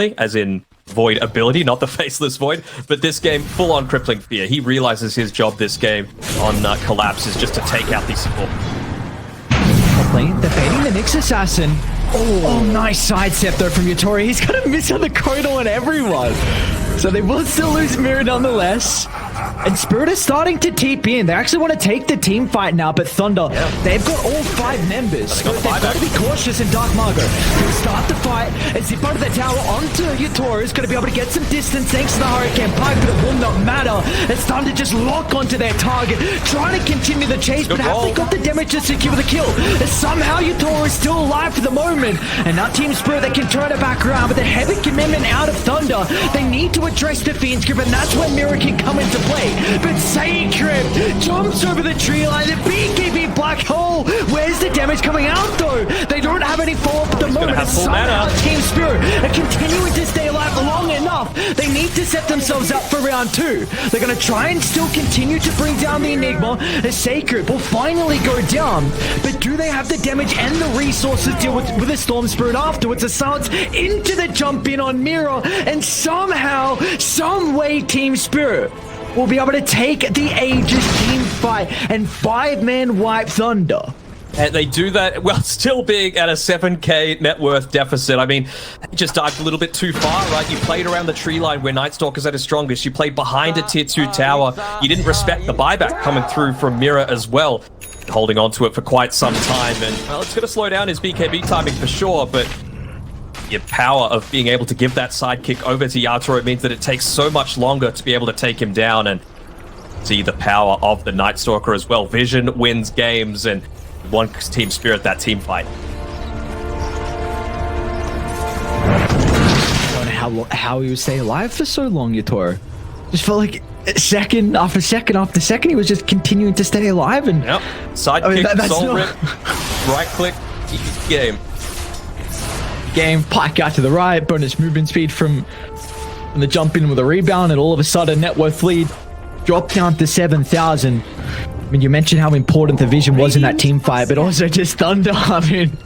personally, as in Void ability, not the Faceless Void, but this game, full-on Crippling Fear. He realizes his job this game on Collapse is just to take out these support. They're baiting the Nyx Assassin. Oh, nice sidestep though from Yatori. He's gonna miss on the Codal and everyone. So they will still lose Mirror nonetheless. And Spirit is starting to TP in. They actually want to take the team fight now, but Thunder, they've got all 5 members. So they've got to be cautious, and Dark Margo will start the fight and zip out of the tower onto Yatori, who's going to be able to get some distance thanks to the Hurricane Pike, but it will not matter. It's time to just lock onto their target, trying to continue the chase, but have they got the damage to secure the kill? Somehow Yatori is still alive for the moment, and now Team Spirit, they can turn it back around, but the heavy commitment out of Thunder, they need to address the Fiend's grip, and that's where Mirror can come into play. But Sacred jumps over the tree line. The BKB black hole. Where's the damage coming out though? They don't have any follow-up at the moment. And somehow Team Spirit are continuing to stay alive long enough. They need to set themselves up for round 2. They're going to try and still continue to bring down the Enigma. The Sacred will finally go down. But do they have the damage and the resources to deal with the Storm Spirit afterwards? A silence into the jump in on Mirror. And somehow, some way, Team Spirit will be able to take the Aegis team fight and 5-man wipe Thunder. And they do that, well, still being at a 7k net worth deficit. I mean, you just dived a little bit too far, right? You played around the tree line where Night Stalker's at his strongest. You played behind a tier 2 tower. You didn't respect the buyback coming through from Mirror as well. Holding on to it for quite some time. And, well, it's going to slow down his BKB timing for sure, but your power of being able to give that sidekick over to Yatoro means that it takes so much longer to be able to take him down, and see the power of the Night Stalker as well. Vision wins games, and one Team Spirit, that team fight. I don't know how he would stay alive for so long, Yatoro. Just felt like second after second after second, he was just continuing to stay alive. And yep, sidekick, soul rip, right click, easy game. Pike out to the right, bonus movement speed from the jump in with a rebound, and all of a sudden net worth lead dropped down to 7,000. I mean, you mentioned how important the vision was in that team fight, but also just Thunder, I mean,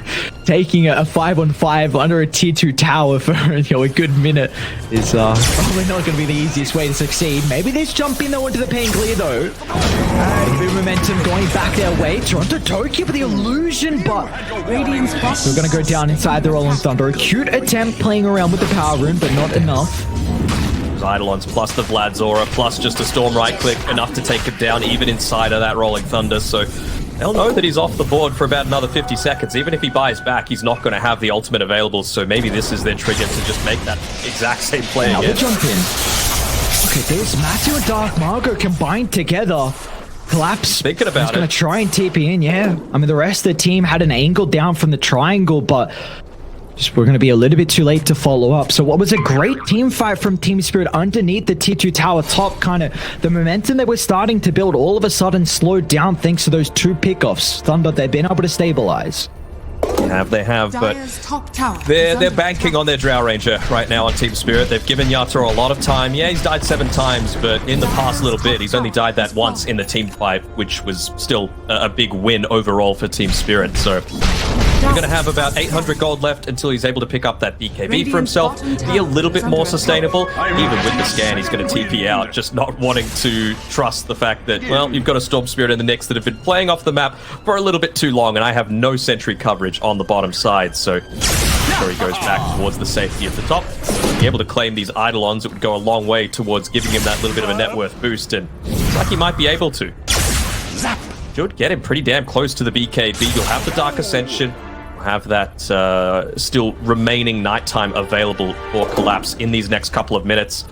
taking a 5-on-5 under a tier 2 tower for a good minute is probably not going to be the easiest way to succeed. Maybe this jump in though into the pain clear though. Good momentum going back their way. Toronto Tokyo with the illusion, but we're going to go down inside the Rolling Thunder. A cute attempt playing around with the power rune, but not enough. Eidolons plus the Vlad Zora plus just a Storm right click, enough to take him down even inside of that Rolling Thunder. So they'll know that he's off the board for about another 50 seconds. Even if he buys back, he's not going to have the ultimate available. So maybe this is their trigger to just make that exact same play now again. Jump in. Look at this. Matthew and Dark Margo combined together. Collapse. Thinking about it. He's going to try and TP in, yeah. I mean, the rest of the team had an angle down from the triangle, but we're going to be a little bit too late to follow up. So what was a great team fight from Team Spirit underneath the tier 2 tower top, kind of the momentum that we're starting to build all of a sudden slowed down thanks to those 2 pickoffs. Thunder, they've been able to stabilize. They have, but they're banking on their Drow Ranger right now on Team Spirit. They've given Yatoro a lot of time. Yeah, he's died 7 times, but in the past little bit, he's only died that once in the team fight, which was still a big win overall for Team Spirit. So we're going to have about 800 gold left until he's able to pick up that BKB for himself, be a little bit more sustainable. Even with the scan, he's going to TP out, just not wanting to trust the fact that, well, you've got a Storm Spirit and the Nyx that have been playing off the map for a little bit too long, and I have no sentry coverage on the bottom side. So before he goes back towards the safety of the top, be able to claim these Eidolons, it would go a long way towards giving him that little bit of a net worth boost, and it's like he might be able to. Should get him pretty damn close to the BKB. You'll have the Dark Ascension, have that still remaining nighttime available for Collapse in these next couple of minutes,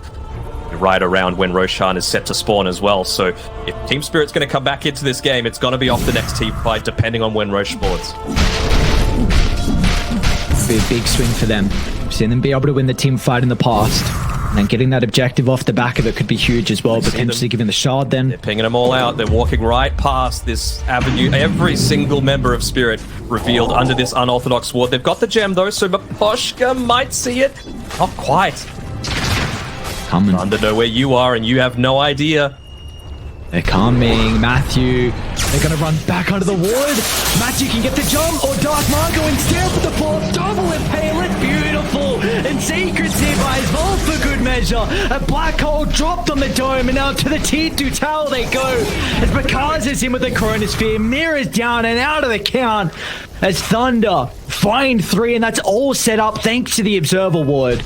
right around when Roshan is set to spawn as well. So if Team Spirit's going to come back into this game, it's going to be off the next team fight depending on when Rosh spawns. Be a big swing for them. We've seen them be able to win the team fight in the past, and then getting that objective off the back of it could be huge as well, potentially giving the shard then. They're pinging them all out. They're walking right past this avenue. Every single member of Spirit revealed under this unorthodox ward. They've got the gem though, so Maposhka might see it. Not quite. Coming. Thunder know where you are and you have no idea. They're coming. Matthew, they're going to run back under the ward. Matthew can get the jump, or Dark Margo instead with the fall. Double impale it. Beautiful. And Secret's nearby as well for good measure. A black hole dropped on the dome, and now to the T2 tower they go. As Bakaz is in with the Chronosphere. Mirrors down and out of the count. As Thunder find 3, and that's all set up thanks to the Observer ward.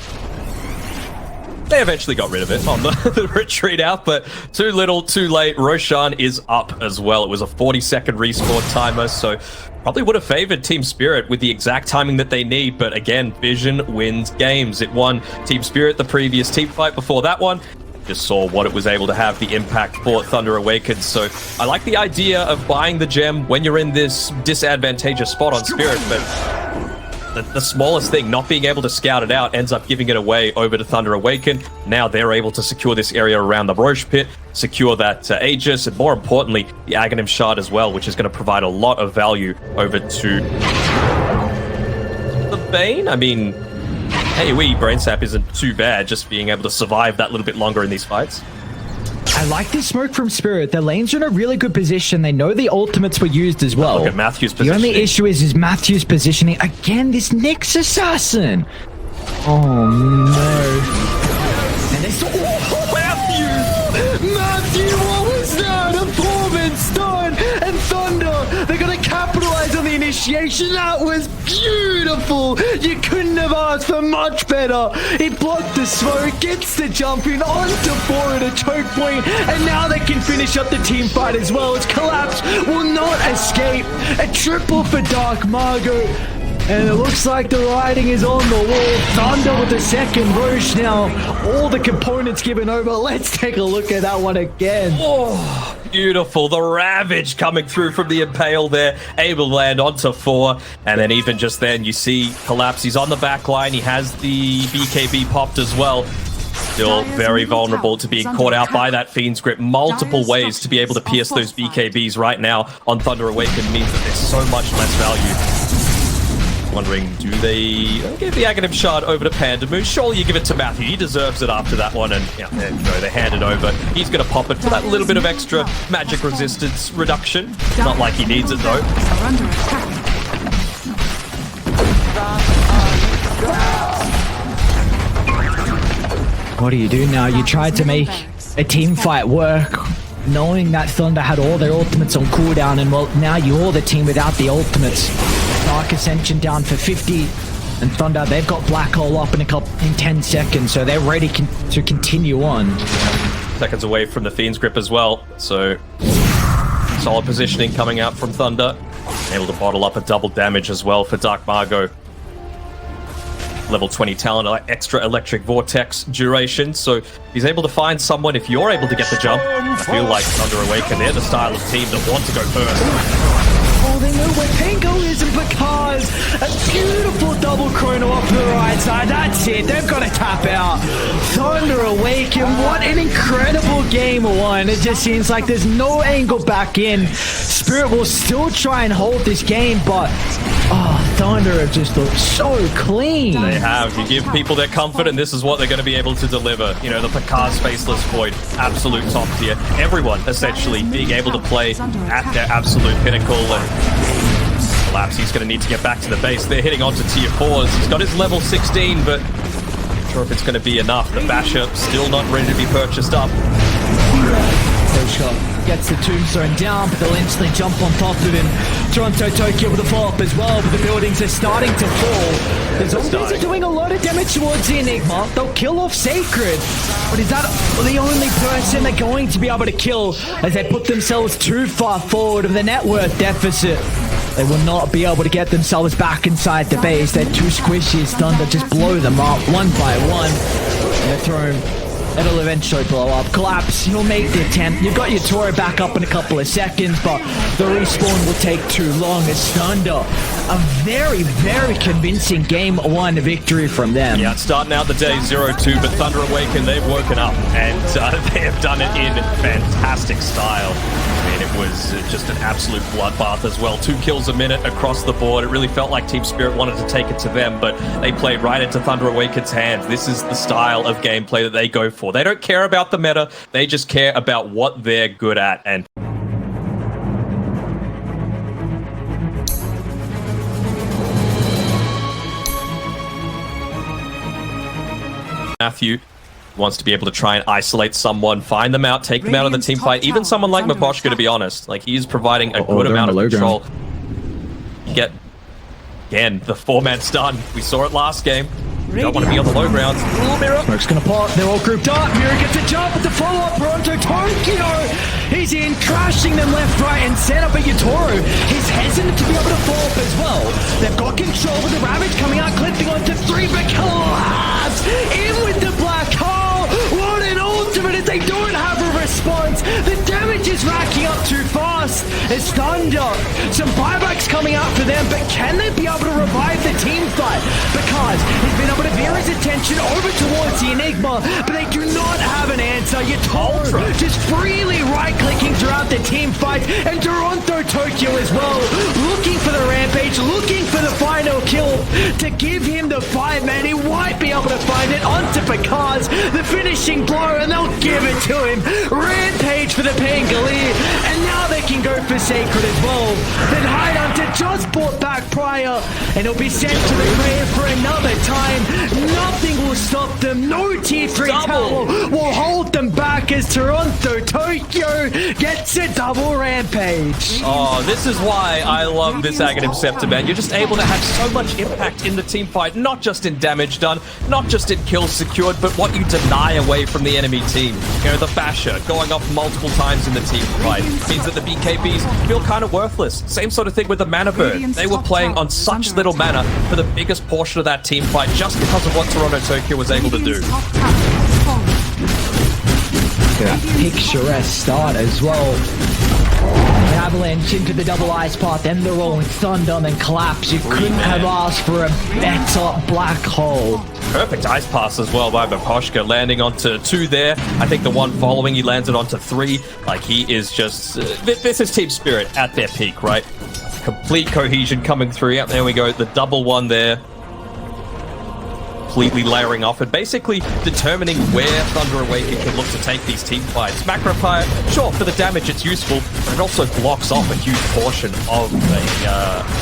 They eventually got rid of it on the retreat out, but too little, too late. Roshan is up as well. It was a 40-second respawn timer, so probably would have favored Team Spirit with the exact timing that they need. But again, Vision wins games. It won Team Spirit the previous team fight before that one. Just saw what it was able to have, the impact for Thunder Awaken. So I like the idea of buying the gem when you're in this disadvantageous spot on Spirit, but the smallest thing, not being able to scout it out, ends up giving it away over to Thunder Awaken. Now they're able to secure this area around the Roche Pit, secure that Aegis, and more importantly, the Aghanim Shard as well, which is going to provide a lot of value over to the Bane. I mean, AoE Brain Sap isn't too bad, just being able to survive that little bit longer in these fights. I like this smoke from Spirit. The lanes are in a really good position. They know the ultimates were used as well. Look at Matthew's positioning. The only issue is Matthew's positioning. Again, this Nyx Assassin. Oh, no. And they saw... Oh, Matthew, what was that? A Foreman stun and Thunder. They're going to capitalize on the initiation. That was beautiful. You couldn't have asked for much better. He blocked the smoke, gets the jump in onto 4 at a choke point, and now they can finish up the team fight as well. As Collapse will not escape. A triple for Dark Margo. And it looks like the writing is on the wall. Thunder with the second Roche now. All the components given over. Let's take a look at that one again. Oh, beautiful. The Ravage coming through from the Impale there. Able to land onto 4. And then even just then, you see Collapse. He's on the back line. He has the BKB popped as well. Still very vulnerable to being caught out by that Fiend's Grip. Multiple ways to be able to pierce those BKBs right now on Thunder Awaken means that there's so much less value. Wondering, do they give the Aghanim Shard over to Pandamoon? Surely you give it to Matthew. He deserves it after that one. And yeah, there you go. They hand it over. He's going to pop it for that little bit of extra magic resistance reduction. Not like he needs it, though. What do you do now? You tried to make a team fight work, knowing that Thunder had all their ultimates on cooldown, and well, now you're the team without the ultimates. Dark Ascension down for 50, and Thunder, they've got Black Hole up in 10 seconds, so they're ready to continue on. Seconds away from the Fiend's Grip as well, so solid positioning coming out from Thunder. Able to bottle up a double damage as well for Dark Margo. Level 20 talent, extra electric vortex duration, so he's able to find someone. If you're able to get the jump, I feel like Thunder Awaken, they're the style of team that want to go first. Oh, they know where Tango is, and because a beautiful double chrono off the right side. That's it. They've got to tap out. Thunder Awaken. What an incredible game one. It just seems like there's no angle back in. Spirit will still try and hold this game, but Thunder have just looked so clean. They have. You give people their comfort, and this is what they're going to be able to deliver. You know, the Picard's Faceless Void, absolute top tier. Everyone, essentially, being able to play at their absolute pinnacle. And Collapse, he's going to need to get back to the base. They're hitting onto tier 4s. He's got his level 16, but not sure if it's going to be enough. The Basher still not ready to be purchased up. Shot gets the tombstone down, but they'll instantly jump on top of him. Toronto Tokyo with a follow-up as well, but the buildings are starting to fall. The zombies are doing a lot of damage towards the Enigma. They'll kill off Sacred, but is that the only person they're going to be able to kill as they put themselves too far forward of the net worth deficit? They will not be able to get themselves back inside the base. They're too squishy. Thunder just blow them up one by one. And they're thrown. It'll eventually blow up. Collapse, he'll make the attempt. You've got your Tora back up in a couple of seconds, but the respawn will take too long. As Thunder, a very, very convincing game 1 victory from them. Yeah, starting out the day 0-2, but Thunder Awaken, they've woken up, and they have done it in fantastic style. I mean, it was just an absolute bloodbath as well. 2 kills a minute across the board. It really felt like Team Spirit wanted to take it to them, but they played right into Thunder Awaken's hands. This is the style of gameplay that they go for. They don't care about the meta. They just care about what they're good at. And Matthew wants to be able to try and isolate someone, find them out, take them out of the team fight. Even someone like Maposhka, to be honest. Like, he's providing a good amount of control. Get, again, the 4-man stun. We saw it last game. You don't want to be on the low grounds. Mirror. Smoke's gonna pop. They're all grouped up. Mirror gets a jump with the follow-up. Toronto Tokyo. He's in, crashing them left, right, and center. But Yatoro, he's hesitant to be able to fall up as well. They've got control with the Ravage coming out, clipping onto 3, but collapse in with the black hole. What an ultimate as they don't have a response. The damage is racking up too fast. It's Thunder. Some buybacks coming out for them, but can they be able to revive the team fight? Because he's been able to veer his attention over towards the Enigma, but they do not have an answer. Yatoro just freely right-clicking throughout the team fight, and Toronto Tokyo as well, looking for the rampage, looking for the final kill to give him the 5-man. He might be able to find it onto Picard's, the finishing blow, and they'll give it to him. Rampage for the Pangolier, and now they can go for Sacred as well. Then Hidehunter just brought back Prior, and he'll be sent to the grave for another time. Nothing will stop them. No tier 3 tower will hold them back as Toronto Tokyo gets a double rampage. Oh, this is why I love this Aghanim Scepter, man. You're just able to have so much impact in the team fight, not just in damage done, not just in kills secured, but what you deny away from the enemy team. You know, the Basher going off multiple times in the team fight means that the BKBs feel kind of worthless. Same sort of thing with the Mana Burn. They were playing on such little mana for the biggest portion of that team fight just because of what Toronto Tokyo was able to do. Picturesque start as well. The Avalanche into the double ice path, then the rolling thunder, and then collapse. You couldn't have asked for a better black hole. Perfect ice pass as well by Maposhka, landing onto 2 there. I think the one following, he landed onto 3. Like, he is just... this is Team Spirit at their peak, right? Complete cohesion coming through. Yep, there we go. The double one there. Completely layering off and basically determining where Thunder Awaken can look to take these team fights. Macro Pyre, sure, for the damage it's useful, but it also blocks off a huge portion of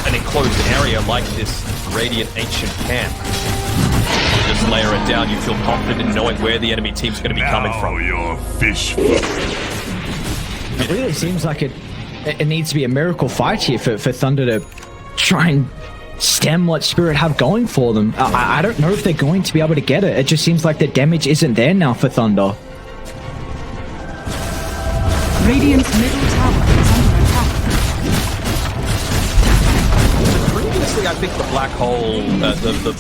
an enclosed area like this Radiant Ancient camp. You just layer it down, you feel confident in knowing where the enemy team's going to be coming from. Your fish. It really seems like it needs to be a miracle fight here for Thunder to try and stem what Spirit have going for them. I don't know if they're going to be able to get it. It just seems like the damage isn't there now for Thunder. Radiant's middle tower is under attack. Previously, I think the Black Hole, the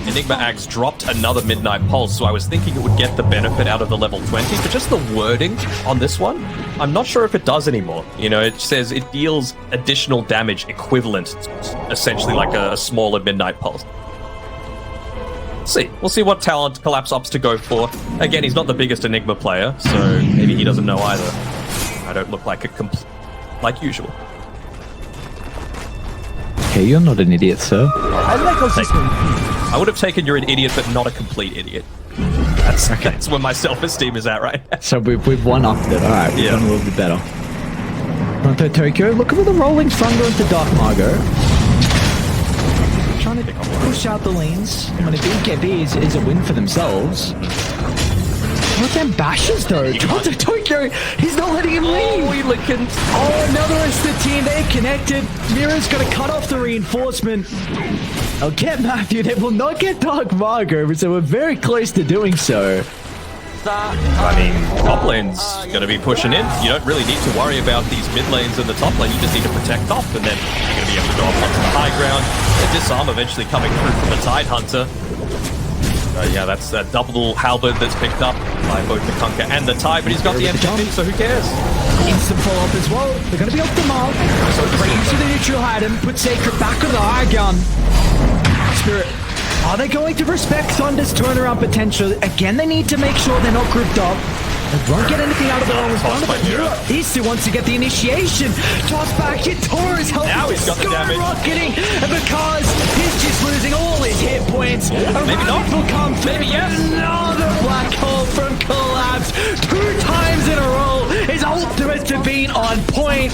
Enigma Axe dropped another Midnight Pulse, so I was thinking it would get the benefit out of the level 20, but just the wording on this one, I'm not sure if it does anymore. You know, it says it deals additional damage equivalent, essentially like a smaller Midnight Pulse. See. We'll see what talent Collapse opts to go for. Again, he's not the biggest Enigma player, so maybe he doesn't know either. I don't look like like usual. Hey, you're not an idiot, sir. I would have taken you're an idiot, but not a complete idiot. That's where my self-esteem is at right now. So we've one-upped it. Alright, we've done a little bit better. Toronto Tokyo, look at all the rolling thunder into Dark Margot. Trying to push out the lanes. I mean, a BKB is a win for themselves. What them bashes though? Toronto Tokyo, he's not letting him leave. Oh, now the rest of the team, they're connected. Mira's gonna cut off the reinforcement. They'll get Matthew, they will not get Dark Margot, so we're very close to doing so. I mean, top lane's gonna be pushing in. You don't really need to worry about these mid lanes in the top lane, you just need to protect top, and then you're gonna be able to go up onto the high ground. The disarm eventually coming through from the Tide Hunter. Yeah, that's that double halberd that's picked up by both the Kunkka and the Tide, but he's got the MVP, so who cares? Instant follow-up as well. They're going to be off the mark. So brings to the neutral item, put Sacred back with the high gun. Spirit, are they going to respect Thunder's turnaround potential? Again, they need to make sure they're not grouped up. They won't get anything out of the longest one. Tossed by Mira. These two wants to get the initiation. Toss back, Yatora's health Now he's got the damage. skyrocketing because he's just losing all his hit points. Maybe not. Will come Maybe yes. Another black hole from Collapse. 2 times in a row. His ultimates have been on point.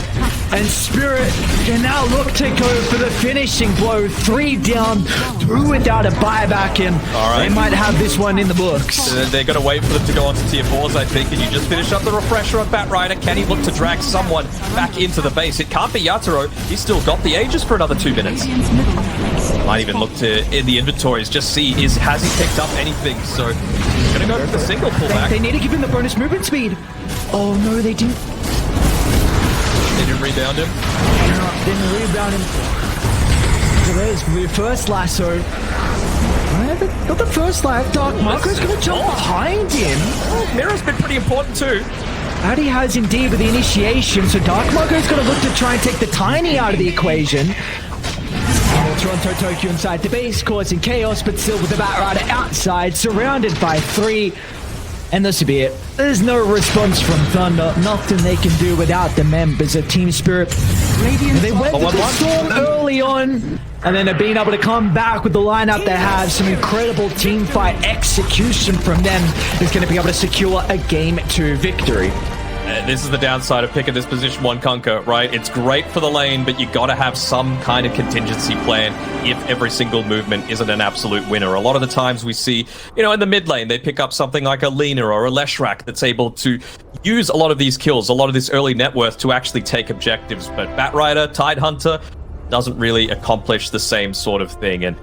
And Spirit can now look to go for the finishing blow. 3 down, 2 without a buyback, and right. they might have this one in the books. They're going to wait for them to go on to tier 4s, I think, and you just finish up the refresher on Batrider. Can he look to drag someone back into the base? It can't be Yatoro. He's still got the Aegis for another 2 minutes. Might even look to, in the inventories, just see, has he picked up anything? So, he's going to go for the single pullback. They need to give him the bonus movement speed. Oh, no, they didn't. They didn't rebound him. No, didn't rebound him. So there's reverse lasso. Got the first life. Dark Marco's going to jump behind him. Oh, Mira's been pretty important too. Addy has indeed with the initiation, so Dark Marco's going to look to try and take the Tiny out of the equation. Toronto Tokyo inside the base, causing chaos, but still with the Batrider outside, surrounded by 3. And this will be it. There's no response from Thunder. Nothing they can do without the members of Team Spirit. They went with the storm early on, and then they've been able to come back with the lineup they have. Some incredible team fight execution from them is going to be able to secure a Game 2 victory. This is the downside of picking this position 1 Conquer, right? It's great for the lane, but you got to have some kind of contingency plan if every single movement isn't an absolute winner. A lot of the times we see, you know, in the mid lane, they pick up something like a Lina or a Leshrak that's able to use a lot of these kills, a lot of this early net worth to actually take objectives. But Batrider, Tidehunter doesn't really accomplish the same sort of thing. And